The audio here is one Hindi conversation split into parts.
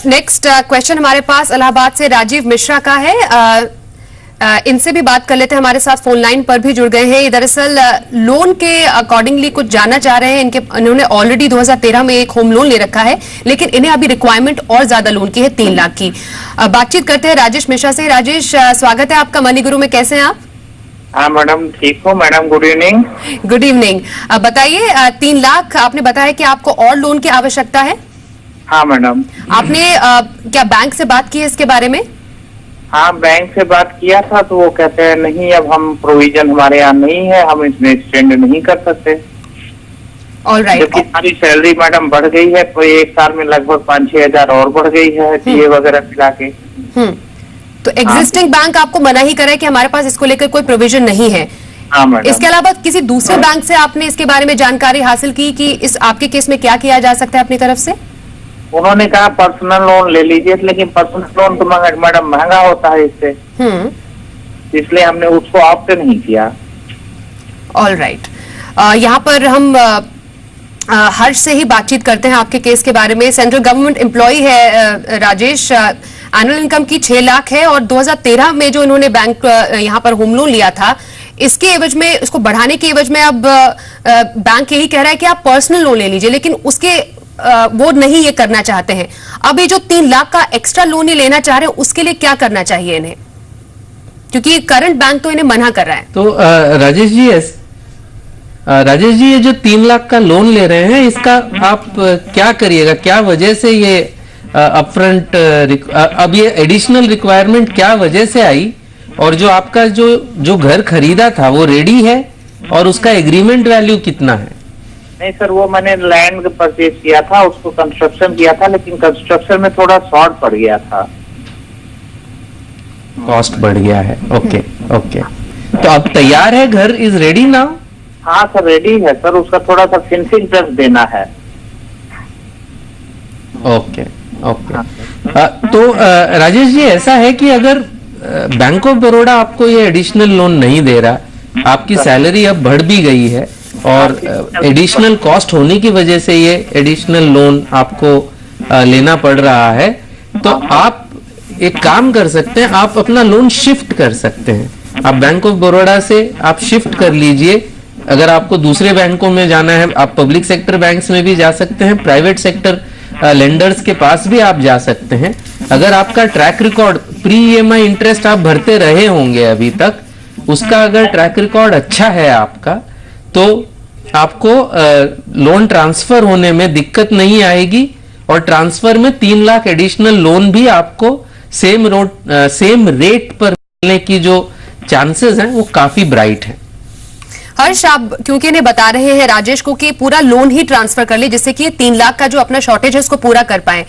नेक्स्ट क्वेश्चन हमारे पास इलाहाबाद से राजीव मिश्रा का है। इनसे भी बात कर लेते हैं, हमारे साथ फोन लाइन पर भी जुड़ गए हैं। ये दरअसल लोन के अकॉर्डिंगली कुछ जानना चाह रहे हैं। इन्होंने ऑलरेडी 2013 में एक होम लोन ले रखा है, लेकिन इन्हें अभी रिक्वायरमेंट और ज्यादा लोन की है, 3 लाख की। बातचीत करते हैं राजेश मिश्रा से। राजेश, स्वागत है आपका मनी गुरु में, कैसे हैं आप? हाँ मैडम, ठीक हूँ madam, good evening. Good evening. बताइए, 3 लाख आपने बताया कि आपको और लोन की आवश्यकता है। हाँ मैडम। आपने क्या बैंक से बात की है इसके बारे में? हाँ, बैंक से बात किया था तो वो कहते हैं नहीं, अब हम प्रोविजन हमारे यहाँ नहीं है, हम इसमें एक्सटेंड नहीं कर सकते। ऑलराइट। जबकि हमारी सैलरी मैडम बढ़ गई है, तो 1 साल में लगभग 5-6 हजार और बढ़ गई है, डीए वगैरह मिला के। तो एग्जिस्टिंग बैंक आपको मना ही करे कि हमारे पास इसको लेकर कोई प्रोविजन नहीं है। हाँ मैडम। इसके अलावा किसी दूसरे बैंक से आपने इसके बारे में जानकारी हासिल की कि इस आपके केस में क्या किया जा सकता है अपनी तरफ से? उन्होंने कहा पर्सनल लोन ले लीजिए, लेकिन पर्सनल लोन तो मैडम महंगा होता है इससे, इसलिए हमने उसको ऑप्ट नहीं किया। ऑलराइट। यहाँ पर हम हर्ष से ही बातचीत करते हैं आपके केस के बारे में। सेंट्रल गवर्नमेंट एम्प्लॉय है राजेश, एनुअल इनकम की 6 लाख है और 2013 में जो इन्होंने बैंक यहाँ पर होम लोन लिया था, इसके एवज में, इसको बढ़ाने के एवज में अब बैंक यही कह रहा है कि आप पर्सनल लोन ले लीजिए, लेकिन उसके वो नहीं ये करना चाहते हैं। अब ये जो 3 लाख का एक्स्ट्रा लोन ये लेना चाह रहे हैं, उसके लिए क्या करना चाहिए इन्हें, क्योंकि करंट बैंक तो इन्हें मना कर रहा है। तो राजेश जी, ये जो 3 लाख का लोन ले रहे हैं, इसका आप क्या करिएगा? क्या वजह से ये अपफ्रंट अब ये एडिशनल रिक्वायरमेंट क्या वजह से आई? और जो आपका जो घर खरीदा था वो रेडी है और उसका एग्रीमेंट वैल्यू कितना है? नहीं सर, वो मैंने लैंड परचेज किया था, उसको कंस्ट्रक्शन किया था, लेकिन कंस्ट्रक्शन में थोड़ा शॉर्ट पड़ गया था, कॉस्ट बढ़ गया है। ओके। तो अब तैयार है, घर इज रेडी नाउ? हाँ सर, रेडी है सर, उसका थोड़ा सा फिनिशिंग टच देना है। ओके। तो राजेश जी, ऐसा है कि अगर बैंक ऑफ बड़ौदा आपको ये एडिशनल लोन नहीं दे रहा, आपकी सैलरी अब बढ़ भी गई है और एडिशनल कॉस्ट होने की वजह से ये एडिशनल लोन आपको लेना पड़ रहा है, तो आप एक काम कर सकते हैं, आप अपना लोन शिफ्ट कर सकते हैं। आप बैंक ऑफ बड़ौदा से आप शिफ्ट कर लीजिए। अगर आपको दूसरे बैंकों में जाना है, आप पब्लिक सेक्टर बैंक्स में भी जा सकते हैं, प्राइवेट सेक्टर लेंडर्स के पास भी आप जा सकते हैं। अगर आपका track record, pre EMI interest आप भरते रहे होंगे अभी तक, उसका अगर ट्रैक रिकॉर्ड अच्छा है आपका, तो आपको लोन ट्रांसफर होने में दिक्कत नहीं आएगी और ट्रांसफर में 3 लाख एडिशनल लोन भी आपको सेम रेट पर मिलने की जो चांसेस हैं वो काफी ब्राइट है। हर्ष, आप क्योंकि इन्हें बता रहे हैं राजेश को कि पूरा लोन ही ट्रांसफर कर ले, जिससे कि ये 3 लाख का जो अपना शॉर्टेज है उसको पूरा कर पाए।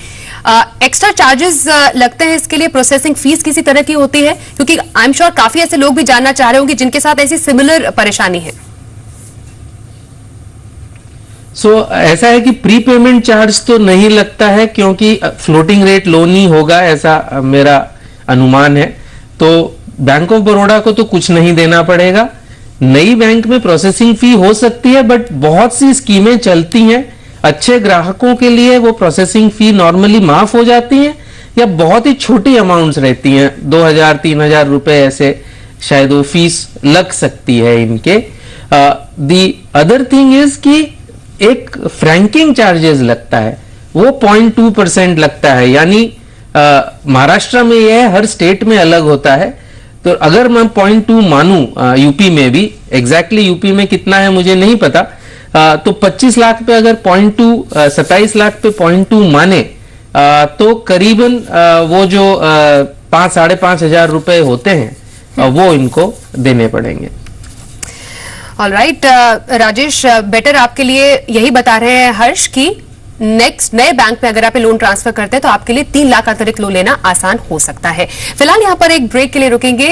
एक्स्ट्रा चार्जेस लगते हैं इसके लिए? प्रोसेसिंग फीस किसी तरह की होती है? क्योंकि आई एम श्योर काफी ऐसे लोग भी जानना चाह रहे होंगे जिनके साथ ऐसी सिमिलर परेशानी है। ऐसा है कि प्री पेमेंट चार्ज तो नहीं लगता है, क्योंकि फ्लोटिंग रेट लोन ही होगा, ऐसा मेरा अनुमान है। तो बैंक ऑफ बड़ौदा को तो कुछ नहीं देना पड़ेगा। नई बैंक में प्रोसेसिंग फी हो सकती है, बट बहुत सी स्कीमें चलती हैं, अच्छे ग्राहकों के लिए वो प्रोसेसिंग फी नॉर्मली माफ हो जाती हैं, या बहुत ही छोटी अमाउंट्स रहती हैं, 2,000-3,000 रुपए ऐसे शायद वो फीस लग सकती है इनके। दी अदर थिंग इज कि एक फ्रैंकिंग चार्जेस लगता है, वो 0.2% लगता है, यानी महाराष्ट्र में यह है, हर स्टेट में अलग होता है। तो अगर मैं 0.2 मानूं, यूपी में भी एग्जैक्टली यूपी में कितना है मुझे नहीं पता, तो 25 लाख पे अगर 0.2, 27 लाख पे 0.2 माने, तो करीबन वो जो 5-5.5 हजार रुपए होते हैं वो इनको देने पड़ेंगे। ऑलराइट राजेश, बेटर आपके लिए यही बता रहे हैं हर्ष की नेक्स्ट नए बैंक में अगर आप लोन ट्रांसफर करते हैं तो आपके लिए 3 लाख अतिरिक्त लोन लेना आसान हो सकता है। फिलहाल यहाँ पर एक ब्रेक के लिए रुकेंगे।